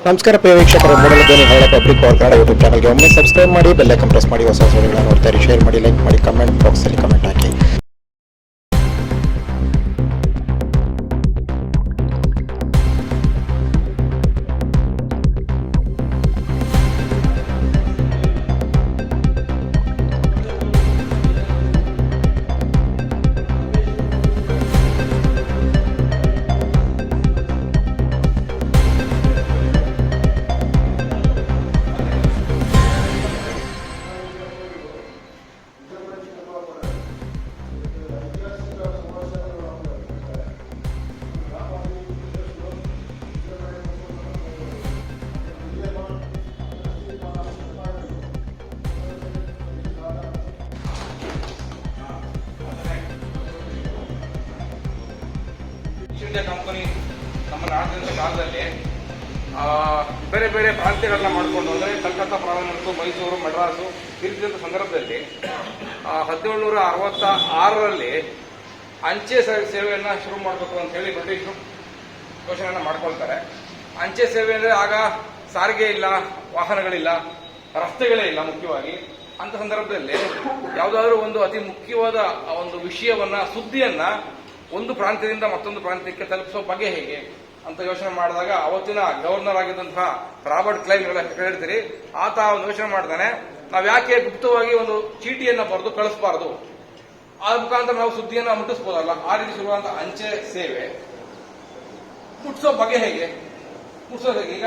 ನಮಸ್ಕಾರ ಪ್ರಿಯ ವೀಕ್ಷಕರು, ಮೂಡಲ ಧ್ವನಿ ಹಳ್ಳ ಪಬ್ಲಿಕ್ ಪವರ್ ಕನ್ನಡ ಯೂಟ್ಯೂಬ್ ಚಾನಲ್ಗೆ ಒಮ್ಮೆ ಸಬ್ಸ್ಕ್ರೈಬ್ ಮಾಡಿ, ಬೆಲ್ ಐಕಾನ್ ಪ್ರೆಸ್ ಮಾಡಿ, ಹೊಸ ವಿಡಿಯೋಗಳನ್ನು ನೋಡ್ತಾರೆ. ಶೇರ್ ಮಾಡಿ, ಲೈಕ್ ಮಾಡಿ, ಕಮೆಂಟ್ ಬಾಕ್ಸಲ್ಲಿ ಕಮೆಂಟ್ ಹಾಕಿ. ಇಂಡಿಯಾ ಕಂಪನಿ ನಮ್ಮ ನಾಡಿನ ಕಾಲದಲ್ಲಿ ಬೇರೆ ಬೇರೆ ಪ್ರಾಂತ್ಯಗಳನ್ನ ಮಾಡಿಕೊಂಡು ಅಂದರೆ ಕಲ್ಕತ್ತಾ ಪ್ರಾರಂಭ ಮೈಸೂರು, ಮಡ್ರಾಸು ತಿರುಗಿದಂಥ ಸಂದರ್ಭದಲ್ಲಿ 1766ರಲ್ಲಿ ಅಂಚೆ ಸೇವೆಯನ್ನು ಶುರು ಮಾಡಬೇಕು ಅಂತ ಹೇಳಿ ಬ್ರಿಟಿಷರು ಘೋಷಣೆಯನ್ನು ಮಾಡ್ಕೊಳ್ತಾರೆ. ಅಂಚೆ ಸೇವೆ ಅಂದರೆ ಆಗ ಸಾರಿಗೆ ಇಲ್ಲ, ವಾಹನಗಳಿಲ್ಲ, ರಸ್ತೆಗಳೇ ಇಲ್ಲ. ಮುಖ್ಯವಾಗಿ ಅಂಥ ಸಂದರ್ಭದಲ್ಲಿ ಯಾವುದಾದ್ರೂ ಒಂದು ಅತಿ ಮುಖ್ಯವಾದ ಒಂದು ವಿಷಯವನ್ನ, ಸುದ್ದಿಯನ್ನ ಒಂದು ಪ್ರಾಂತ್ಯದಿಂದ ಮತ್ತೊಂದು ಪ್ರಾಂತ್ಯಕ್ಕೆ ತಲುಪಿಸೋ ಬಗೆ ಹೇಗೆ ಅಂತ ಯೋಚನೆ ಮಾಡಿದಾಗ ಅವತ್ತಿನ ಗವರ್ನರ್ ಆಗಿದ್ದಂತಹ ರಾಬರ್ಟ್ ಕ್ಲೈವ್ ಹೇಳಿರ್ತೀರಿ, ಆತ ಒಂದು ಯೋಚನೆ ಮಾಡ್ತಾನೆ, ನಾವು ಯಾಕೆ ಗುಪ್ತವಾಗಿ ಒಂದು ಚೀಟಿಯನ್ನ ಬರೆದು ಕಳಿಸಬಾರದು, ಆ ಮುಖಾಂತರ ನಾವು ಸುದ್ದಿಯನ್ನ ಮುಟ್ಟಿಸಬಹುದಲ್ಲ. ಆ ರೀತಿ ಶುರುವಾದಂತಹ ಅಂಚೆ ಸೇವೆ ಮುಟ್ಟಿಸೋ ಬಗೆ ಹೇಗೆ, ಈಗ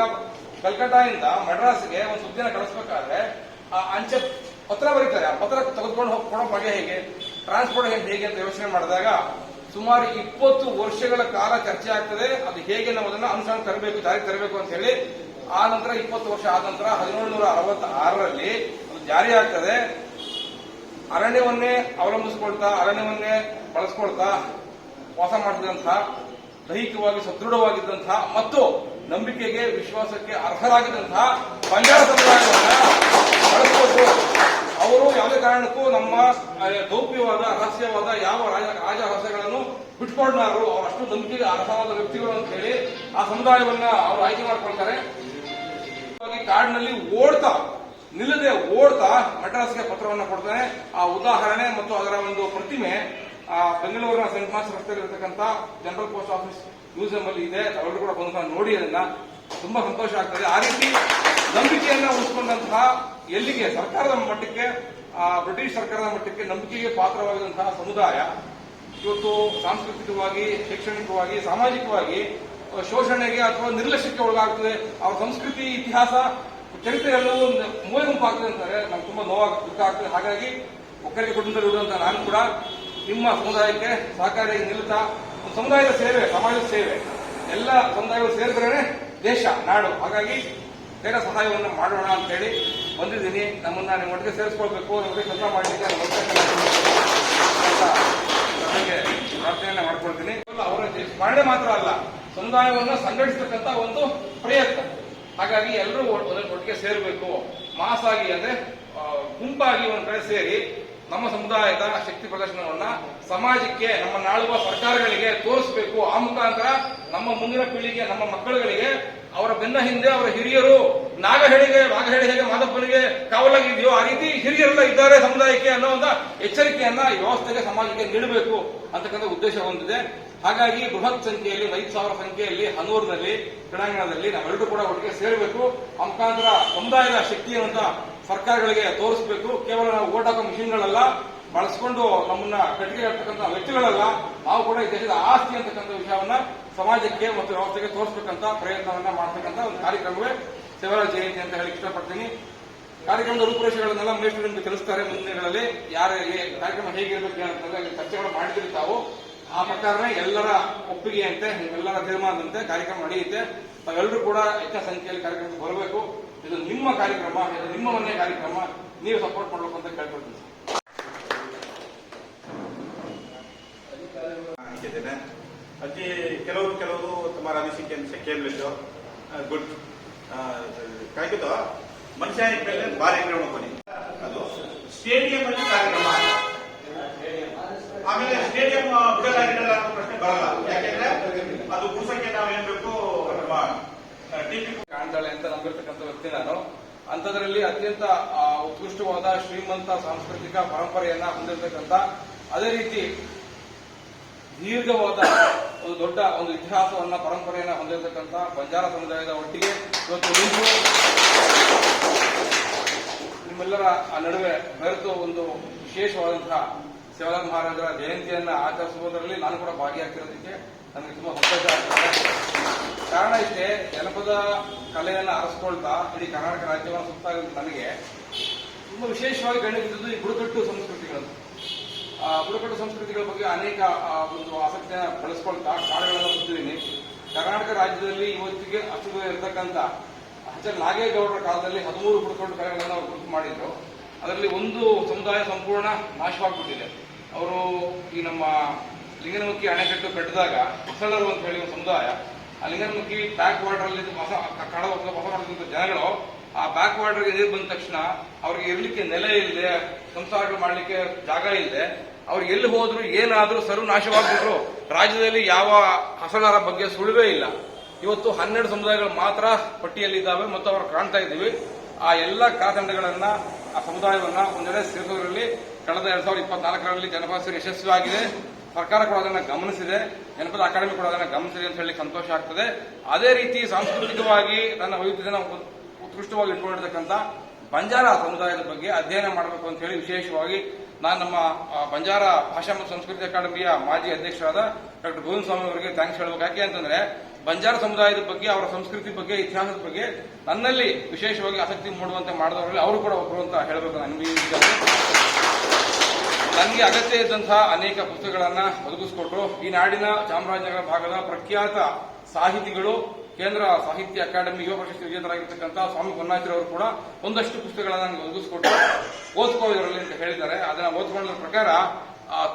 ಕಲ್ಕಟ್ಟಾಯಿಂದ ಮಡ್ರಾಸ್ಗೆ ಒಂದು ಸುದ್ದಿನ ಕಳಿಸ್ಬೇಕಾದ್ರೆ ಆ ಅಂಚೆ ಪತ್ರ ಬರೀತಾರೆ, ಆ ಪತ್ರ ತೆಗೆದುಕೊಂಡು ಕೊಡೋ ಬಗೆ ಹೇಗೆ, ಟ್ರಾನ್ಸ್ಪೋರ್ಟ್ ಹೇಗೆ ಅಂತ ಯೋಚನೆ ಮಾಡಿದಾಗ ಸುಮಾರು 20 ವರ್ಷಗಳ ಕಾಲ ಚರ್ಚೆ ಆಗ್ತದೆ. ಅದು ಹೇಗೆ ನಾವು ಅದನ್ನ ಅನುಷ್ಠಾನ ತರಬೇಕು, ಜಾರಿಗೆ ತರಬೇಕು ಅಂತ ಹೇಳಿ. ಆ ನಂತರ 20 ವರ್ಷ ಆದ ನಂತರ 1766ರಲ್ಲಿ ಅದು ಜಾರಿ ಆಗ್ತದೆ. ಅರಣ್ಯವನ್ನೇ ಅವಲಂಬಿಸಿಕೊಳ್ತಾ, ಅರಣ್ಯವನ್ನೇ ಬಳಸ್ಕೊಳ್ತಾ ವಾಸ ಮಾಡಿದಂತಹ, ದೈಹಿಕವಾಗಿ ಸದೃಢವಾಗಿದ್ದಂತಹ ಮತ್ತು ನಂಬಿಕೆಗೆ, ವಿಶ್ವಾಸಕ್ಕೆ ಅರ್ಹರಾಗಿದ್ದಂತಹ ಬಂಜಾರ ಸಮುದಾಯವನ್ನ ಬಳಸಬೇಕು. ಅವರು ಯಾವುದೇ ಕಾರಣಕ್ಕೂ ನಮ್ಮ ಗೌಪ್ಯವಾದ, ರಹಸ್ಯವಾದ ಯಾವ ರಾಜ ರಹಸ್ಯಗಳನ್ನು ಬಿಟ್ಕೊಂಡಾರು, ಅವರು ಅಷ್ಟು ನಂಬಿಕೆಗೆ ಅರ್ಹವಾದ ವ್ಯಕ್ತಿಗಳು ಅಂತ ಹೇಳಿ ಆ ಸಮುದಾಯವನ್ನ ಅವರು ಆಯ್ಕೆ ಮಾಡ್ಕೊಳ್ತಾರೆ. ಕಾಡಿನಲ್ಲಿ ನಿಲ್ಲದೆ ಓಡ್ತಾ ಮಡ್ರಾಸ್ಗೆ ಪತ್ರವನ್ನು ಕೊಡ್ತಾನೆ. ಆ ಉದಾಹರಣೆ ಮತ್ತು ಅದರ ಒಂದು ಪ್ರತಿಮೆ ಬೆಂಗಳೂರಿನ ಸೆಂಟ್ ಮಾರ್ಕ್ಸ್ ರಸ್ತೆಯಲ್ಲಿ ಇರತಕ್ಕಂಥ ಜನರಲ್ ಪೋಸ್ಟ್ ಆಫೀಸ್ ಮ್ಯೂಸಿಯಂ ಅಲ್ಲಿ ಇದೆ. ಅವರು ಕೂಡ ಬಂದು ನೋಡಿ ಅದನ್ನ ತುಂಬಾ ಸಂತೋಷ ಆಗ್ತದೆ. ಆ ರೀತಿ ನಂಬಿಕೆಯನ್ನ ಉಳಿಸಿಕೊಂಡಂತಹ, ಎಲ್ಲಿಗೆ ಸರ್ಕಾರದ ಮಟ್ಟಕ್ಕೆ, ಬ್ರಿಟಿಷ್ ಸರ್ಕಾರದ ಮಟ್ಟಕ್ಕೆ ನಂಬಿಕೆಗೆ ಪಾತ್ರವಾಗಿರುವಂತಹ ಸಮುದಾಯ ಇವತ್ತು ಸಾಂಸ್ಕೃತಿಕವಾಗಿ, ಶೈಕ್ಷಣಿಕವಾಗಿ, ಸಾಮಾಜಿಕವಾಗಿ ಶೋಷಣೆಗೆ ಅಥವಾ ನಿರ್ಲಕ್ಷ್ಯಕ್ಕೆ ಒಳಗಾಗ್ತದೆ. ಅವರ ಸಂಸ್ಕೃತಿ, ಇತಿಹಾಸ, ಚರಿತ್ರೆ ಎಲ್ಲವೂ ಮೂಲೆ ಗುಂಪಾಗ್ತದೆ ಅಂತಾರೆ. ನಮ್ಗೆ ತುಂಬಾ ದುಃಖ ಆಗ್ತದೆ. ಹಾಗಾಗಿ ಒಕ್ಕಲಿಗ ಕುಟುಂಬದಲ್ಲಿ ಇರುವಂತಹ ನಾನು ಕೂಡ ನಿಮ್ಮ ಸಮುದಾಯಕ್ಕೆ ಸಹಕಾರಿಯಾಗಿ ನಿಲ್ಲುತ್ತಾ ಸಮುದಾಯದ ಸೇವೆ, ಸಮಾಜದ ಸೇವೆ, ಎಲ್ಲ ಸಮುದಾಯಗಳು ಸೇರಿದ್ರೇನೆ ದೇಶ, ನಾಡು. ಹಾಗಾಗಿ ಬೇರೆ ಸಹಾಯವನ್ನು ಮಾಡೋಣ ಅಂತ ಹೇಳಿ ಬಂದಿದ್ದೀನಿ. ನಮ್ಮನ್ನ ನಿಮ್ಮ ಒಟ್ಟಿಗೆ ಸೇರಿಸ್ಕೊಳ್ಬೇಕು, ನಮಗೆ ಕೆಲಸ ಮಾಡಲಿಕ್ಕೆ ನನಗೆ ಪ್ರಾರ್ಥನೆಯನ್ನ ಮಾಡ್ಕೊಳ್ತೀನಿ. ಅವರ ಸ್ಮರಣೆ ಮಾತ್ರ ಅಲ್ಲ, ಸಮುದಾಯವನ್ನು ಸಂಘಟಿಸತಕ್ಕಂಥ ಒಂದು ಪ್ರಯತ್ನ. ಹಾಗಾಗಿ ಎಲ್ಲರೂ ಒಟ್ಟಿಗೆ ಸೇರಬೇಕು, ಮಾಸಾಗಿ ಅಂದ್ರೆ ಗುಂಪಾಗಿ ಒಂದು ಕಡೆ ಸೇರಿ ನಮ್ಮ ಸಮುದಾಯದ ಶಕ್ತಿ ಪ್ರದರ್ಶನವನ್ನ ಸಮಾಜಕ್ಕೆ, ನಮ್ಮ ನಾಳುವ ಸರ್ಕಾರಗಳಿಗೆ ತೋರಿಸಬೇಕು. ಆ ಮುಖಾಂತರ ನಮ್ಮ ಮುಂದಿನ ಪೀಳಿಗೆ, ನಮ್ಮ ಮಕ್ಕಳುಗಳಿಗೆ ಅವರ ಬೆನ್ನ ಹಿಂದೆ ಅವರ ಹಿರಿಯರು ನಾಗಹೇಳಿ ಹೇಗೆ ಮಾದಪ್ಪನಿಗೆ ಕಾವಲಾಗಿದೆಯೋ ಆ ರೀತಿ ಹಿರಿಯರೆಲ್ಲ ಇದ್ದಾರೆ ಸಮುದಾಯಕ್ಕೆ ಅನ್ನೋ ಒಂದು ಎಚ್ಚರಿಕೆಯನ್ನ ಈ ವ್ಯವಸ್ಥೆಗೆ, ಸಮಾಜಕ್ಕೆ ನೀಡಬೇಕು ಅಂತಕ್ಕಂಥ ಉದ್ದೇಶ ಹೊಂದಿದೆ. ಹಾಗಾಗಿ ಬೃಹತ್ ಸಂಖ್ಯೆಯಲ್ಲಿ 5,000 ಸಂಖ್ಯೆಯಲ್ಲಿ ಹನೂರಿನಲ್ಲಿ ಕ್ರೀಡಾಂಗಣದಲ್ಲಿ ನಾವೆಲ್ಲರೂ ಕೂಡ ಒಟ್ಟಿಗೆ ಸೇರಬೇಕು. ಆ ಮುಖಾಂತರ ಸಮುದಾಯದ ಶಕ್ತಿಯನ್ನ ಸರ್ಕಾರಗಳಿಗೆ ತೋರಿಸಬೇಕು. ಕೇವಲ ನಾವು ಓಟ್ ಹಾಕೋ ಮಿಷಿನ್ಗಳಲ್ಲ, ಬಳಸಿಕೊಂಡು ನಮ್ಮನ್ನ ಕಟ್ಟಿಗೆ ಹಾಕ್ತಕ್ಕಂಥ ವ್ಯಕ್ತಿಗಳಲ್ಲ, ನಾವು ಕೂಡ ಈ ದೇಶದ ಆಸ್ತಿ ಅಂತಕ್ಕಂಥ ವಿಷಯವನ್ನ ಸಮಾಜಕ್ಕೆ ಮತ್ತು ವ್ಯವಸ್ಥೆಗೆ ತೋರಿಸಬೇಕಂತ ಪ್ರಯತ್ನವನ್ನ ಮಾಡ್ತಕ್ಕಂಥ ಒಂದು ಕಾರ್ಯಕ್ರಮವೇ ಸೇವಾ ಜಯಂತಿ ಅಂತ ಹೇಳಿ ಇಷ್ಟಪಡ್ತೀನಿ. ಕಾರ್ಯಕ್ರಮದ ರೂಪುರೇಷೆಗಳನ್ನೆಲ್ಲ ಮೇಷ್ಟ್ರು ನಿಮ್ಗೆ ತಿಳಿಸ್ತಾರೆ. ಮುಂದಿನ ದಿನಗಳಲ್ಲಿ ಕಾರ್ಯಕ್ರಮ ಹೇಗಿರಬೇಕು ಅಂತಂದ್ರೆ ಚರ್ಚೆಗಳು ಮಾಡಿದ್ರೆ ತಾವು ಆ ಪ್ರಕಾರನೇ ಎಲ್ಲರ ಒಪ್ಪಿಗೆಯಂತೆ, ನಿಮ್ಮೆಲ್ಲರ ತೀರ್ಮಾನದಂತೆ ಕಾರ್ಯಕ್ರಮ ನಡೆಯುತ್ತೆ. ತಾವೆಲ್ಲರೂ ಕೂಡ ಹೆಚ್ಚಿನ ಸಂಖ್ಯೆಯಲ್ಲಿ ಕಾರ್ಯಕ್ರಮಕ್ಕೆ ಬರಬೇಕು. ಇದು ನಿಮ್ಮ ಕಾರ್ಯಕ್ರಮ, ಇದು ನಿಮ್ಮ ಮನೆಯ ಕಾರ್ಯಕ್ರಮ, ನೀವು ಸಪೋರ್ಟ್ ಮಾಡಬೇಕು ಅಂತ ಕೇಳ್ಕೊಳ್ತೀನಿ. ಅತಿ ಕೆಲವರು तुम्हारा अनिसिके ಕೇಳಬೇಕು. ಗುಡ್ ಕಾಯ್ತು ಮನುಷ್ಯ ಮೇಲೆ ಬಾರಿ ಬನ್ನಿ. ಅದು ಸ್ಟೇಡಿಯಂ ಅಲ್ಲಿ ಕಾರ್ಯಕ್ರಮ, ಆಮೇಲೆ ಸ್ಟೇಡಿಯಂ ಬಿಡಲಾಗಿರಲ್ಲ ಅನ್ನೋ ಪ್ರಶ್ನೆ ಬರಲ್ಲ. ಯಾಕೆಂದ್ರೆ ಅದು ಮುಗಿಸಕ್ಕೆ ನಾವು ಏನ್ ಬೇಕು, ನಮ್ಮ ಕಾಣ್ತಾಳೆ ಅಂತ ನಂಬಿರ್ತಕ್ಕಂಥ ವ್ಯಕ್ತಿ ನಾನು. ಅಂಥದ್ರಲ್ಲಿ ಅತ್ಯಂತ ಉತ್ಕೃಷ್ಟವಾದ ಶ್ರೀಮಂತ ಸಾಂಸ್ಕೃತಿಕ ಪರಂಪರೆಯನ್ನ ಹೊಂದಿರತಕ್ಕಂಥ, ಅದೇ ರೀತಿ ದೀರ್ಘವಾದ ಒಂದು ದೊಡ್ಡ ಒಂದು ಇತಿಹಾಸವನ್ನ ಪರಂಪರೆಯನ್ನ ಹೊಂದಿರತಕ್ಕಂಥ ಬಂಜಾರ ಸಮುದಾಯದ ಒಟ್ಟಿಗೆ ಇವತ್ತು ನಿಮ್ಮೆಲ್ಲರ ನಡುವೆ ಬೆರೆತು ಒಂದು ವಿಶೇಷವಾದಂತಹ ಶಿವಲಾಲ್ ಮಹಾರಾಜರ ಜಯಂತಿಯನ್ನ ಆಚರಿಸುವುದರಲ್ಲಿ ನಾನು ಕೂಡ ಭಾಗಿಯಾಗ್ತಿರೋದಕ್ಕೆ ನನಗೆ ತುಂಬಾ ಸಂತೋಷ ಆಗ್ತದೆ. ಕಾರಣ ಇಷ್ಟೇ, ಜನಪದ ಕಲೆಯನ್ನು ಅರಸ್ಕೊಳ್ತಾ ಇಡೀ ಕರ್ನಾಟಕ ರಾಜ್ಯವನ್ನು ಸುತ್ತಾಗ ನನಗೆ ತುಂಬಾ ವಿಶೇಷವಾಗಿ ಗಣಿಬಿದ್ದು ಈ ಬುಡಕಟ್ಟು ಸಂಸ್ಕೃತಿಗಳು. ಬುಡಕಟ್ಟು ಸಂಸ್ಕೃತಿಗಳ ಬಗ್ಗೆ ಅನೇಕ ಒಂದು ಆಸಕ್ತಿಯನ್ನು ಬೆಳೆಸ್ಕೊಳ್ತಾ ಕಾಡುಗಳನ್ನು ಸುತ್ತಿದ್ದೀನಿ. ಕರ್ನಾಟಕ ರಾಜ್ಯದಲ್ಲಿ ಇವತ್ತಿಗೆ ಅಸ್ತಿತ್ವ ಇರತಕ್ಕಂಥ ನಾಗೇಗೌಡರ ಕಾಲದಲ್ಲಿ 13 ಬುಡಕಟ್ಟು ಕಲೆಗಳನ್ನು ಅವರು ಗುರುತು ಮಾಡಿದ್ರು. ಅದರಲ್ಲಿ ಒಂದು ಸಮುದಾಯ ಸಂಪೂರ್ಣ ನಾಶವಾಗ್ಬಿಟ್ಟಿದೆ. ಅವರು ಈ ನಮ್ಮ ಲಿಂಗನಮುಖಿ ಅಣೆಕಟ್ಟು ಕಟ್ಟಿದಾಗ ಹೊಸಳರು ಅಂತ ಹೇಳಿ ಒಂದು ಸಮುದಾಯ, ಆ ಲಿಂಗನಮುಖಿ ಬ್ಯಾಕ್ ವಾಟರ್ ಅಲ್ಲಿ ಹೊಸ ಜನಗಳು ಆ ಬ್ಯಾಕ್ ವಾಟರ್ಗೆ ನೀರು ಬಂದ ತಕ್ಷಣ ಅವ್ರಿಗೆ ಇರ್ಲಿಕ್ಕೆ ನೆಲೆ ಇಲ್ಲದೆ, ಸಂಸಾರಗಳು ಮಾಡ್ಲಿಕ್ಕೆ ಜಾಗ ಇಲ್ಲದೆ, ಅವ್ರು ಎಲ್ಲಿ ಹೋದ್ರು ಏನಾದ್ರೂ ಸರ್ವನಾಶವಾಗ್ಬಿಟ್ರು. ರಾಜ್ಯದಲ್ಲಿ ಯಾವ ಹಸಳರ ಬಗ್ಗೆ ಸುಳಿವೇ ಇಲ್ಲ. ಇವತ್ತು 12 ಸಮುದಾಯಗಳು ಮಾತ್ರ ಪಟ್ಟಿಯಲ್ಲಿದ್ದಾವೆ ಮತ್ತು ಅವರು ಕಾಣ್ತಾ ಇದ್ದೀವಿ. ಆ ಎಲ್ಲ ಕಾತಂಡಗಳನ್ನ, ಆ ಸಮುದಾಯವನ್ನ ಒಂದೆಡೆ ಸೇರಿಸೋದ್ರಲ್ಲಿ ಕಳೆದ 2024ರಲ್ಲಿ ಜನಪದ ಸೇರಿ ಯಶಸ್ವಿಯಾಗಿದೆ. ಸರ್ಕಾರ ಕೂಡ ಅದನ್ನ ಗಮನಿಸಿದೆ, ಜನಪದ ಅಕಾಡೆಮಿ ಕೂಡ ಅದನ್ನ ಗಮನಿಸಿದೆ ಅಂತ ಹೇಳಿ ಸಂತೋಷ ಆಗ್ತದೆ. ಅದೇ ರೀತಿ ಸಾಂಸ್ಕೃತಿಕವಾಗಿ ತನ್ನ ವೈವಿಧ್ಯತೆಯನ್ನು ಉತ್ಕೃಷ್ಟವಾಗಿ ಇಟ್ಕೊಂಡಿರ್ತಕ್ಕಂಥ ಬಂಜಾರ ಸಮುದಾಯದ ಬಗ್ಗೆ ಅಧ್ಯಯನ ಮಾಡಬೇಕು ಅಂತ ಹೇಳಿ ವಿಶೇಷವಾಗಿ ನಾನು ನಮ್ಮ ಬಂಜಾರ ಭಾಷಾ ಮತ್ತು ಸಂಸ್ಕೃತಿ ಅಕಾಡೆಮಿಯ ಮಾಜಿ ಅಧ್ಯಕ್ಷರಾದ ಡಾಕ್ಟರ್ ಗೋವಿಂದ ಸ್ವಾಮಿ ಅವರಿಗೆ ಥ್ಯಾಂಕ್ಸ್ ಹೇಳಬೇಕು. ಯಾಕೆ ಅಂತಂದ್ರೆ ಬಂಜಾರ ಸಮುದಾಯದ ಬಗ್ಗೆ, ಅವರ ಸಂಸ್ಕೃತಿ ಬಗ್ಗೆ, ಇತಿಹಾಸದ ಬಗ್ಗೆ ನನ್ನಲ್ಲಿ ವಿಶೇಷವಾಗಿ ಆಸಕ್ತಿ ಮೂಡುವಂತೆ ಮಾಡಿದವರಲ್ಲಿ ಅವರು ಕೂಡ ಒಬ್ಬರು ಅಂತ ಹೇಳಬೇಕು. ನನಗೆ ಅಗತ್ಯ ಇದ್ದಂತಹ ಅನೇಕ ಪುಸ್ತಕಗಳನ್ನ ಒದಗಿಸಿಕೊಟ್ರು. ಈ ನಾಡಿನ ಚಾಮರಾಜನಗರ ಭಾಗದ ಪ್ರಖ್ಯಾತ ಸಾಹಿತಿಗಳು, ಕೇಂದ್ರ ಸಾಹಿತ್ಯ ಅಕಾಡೆಮಿ ಯುವ ಪ್ರಶಸ್ತಿ ವಿಜೇತರಾಗಿರ್ತಕ್ಕಂಥ ಸ್ವಾಮಿ ಹೊನ್ನಾಚಿರವರು ಅವರು ಕೂಡ ಒಂದಷ್ಟು ಪುಸ್ತಕಗಳನ್ನ ನನಗೆ ಒದಗಿಸಿಕೊಟ್ಟು ಓದ್ಕೋ ಇದರಲ್ಲಿ ಅಂತ ಹೇಳಿದ್ದಾರೆ. ಅದನ್ನ ಓದ್ಕೊಂಡ ಪ್ರಕಾರ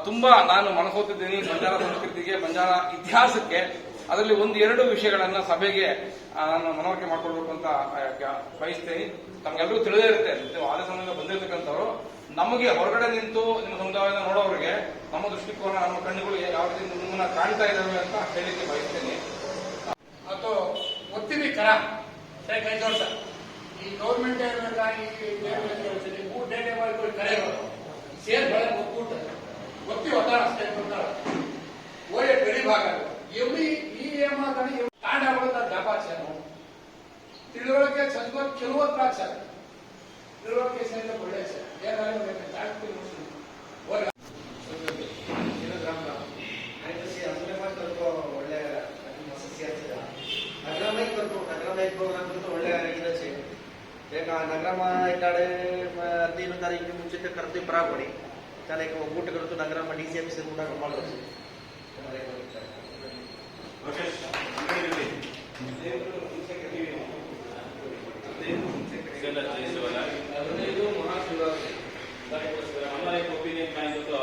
ತುಂಬಾ ನಾನು ಮನಸೋತಿದ್ದೀನಿ ಬಂಜಾರ ಸಂಸ್ಕೃತಿಗೆ, ಬಂಜಾರ ಇತಿಹಾಸಕ್ಕೆ. ಅದರಲ್ಲಿ 1-2 ವಿಷಯಗಳನ್ನ ಸಭೆಗೆ ನಾನು ಮನವರಿಕೆ ಮಾಡಿಕೊಳ್ಬೇಕು ಅಂತ ಬಯಸ್ತೇನೆ. ತಮಗೆಲ್ಲರೂ ತಿಳಿದೇ ಇರುತ್ತೆ, ಆದ ಸಮಯದಿಂದ ಬಂದಿರತಕ್ಕಂಥವ್ರು. ನಮಗೆ ಹೊರಗಡೆ ನಿಂತು ನಿಮ್ಮ ಸಮುದಾಯದ ನೋಡೋರಿಗೆ ನಮ್ಮ ದೃಷ್ಟಿಕೋನ, ನಮ್ಮ ಕಣ್ಣುಗಳು ಯಾವ ರೀತಿ ನಿಮ್ಮನ್ನ ಕಾಣ್ತಾ ಇದ್ದಾವೆ ಅಂತ ಹೇಳಿಕ್ಕೆ ಬಯಸ್ತೇನೆ. ಮತ್ತು ಒತ್ತಿವಿ ಕರ ಕೈ ತೋರ್ಸ ಈ ಗೌರ್ಮೆಂಟ್ ಈ 3 ಡೇಟೆ ಮಾಡ್ಕೊಂಡು ಕರೆಗಳು ಸೇರ್ ಬೆಳೆ ಒಕ್ಕೂಟ ಒತ್ತಿ ಒತ್ತಾಡ ಅಷ್ಟೇ ಕೊಡ್ತಾಳ ಓಯೆ ಗರೀಬ್ ಆಗಲ್ಲ ಎವ್ರಿ ಈ ಏಮಾಗಲಿ ತಾಂಡಾಗಳ ಜಾಪಾಚಾರ ತಿಳುವಳಿಕೆ ಚಂದ ಕೆಲವು ಪ್ರಾಚಾರ ತಿಳುವಳಿಕೆ ಸಹಿತ ಒಳ್ಳೆಯ ಏನಾಗಲಿ ಜಾಗೃತಿ ನಗರಮ ಇದ್ದಾಳೆ 15 ತಾರೀಕಿನ ಮುಂಚಿತ ಕರೆದು ಬರಾಬಡಿ त्याला एक ಒಕ್ಕೂಟ ಕರೆದು ನಗರಮ DCMC ಕೂಡ ಮಾಡೋದು. हमारा एक ओपिनियन काय होतो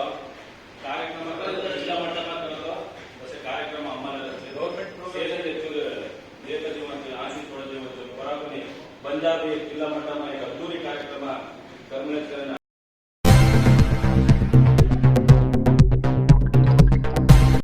कार्यक्रमात जिल्हा मट्टावर करतो तसे कार्यक्रम आम्हाला गव्हर्नमेंट जीवन आधी थोडं जेवण बरोबर बंजारी जिल्हा मट्टावर एक अधुरी कार्यक्रम करण्यात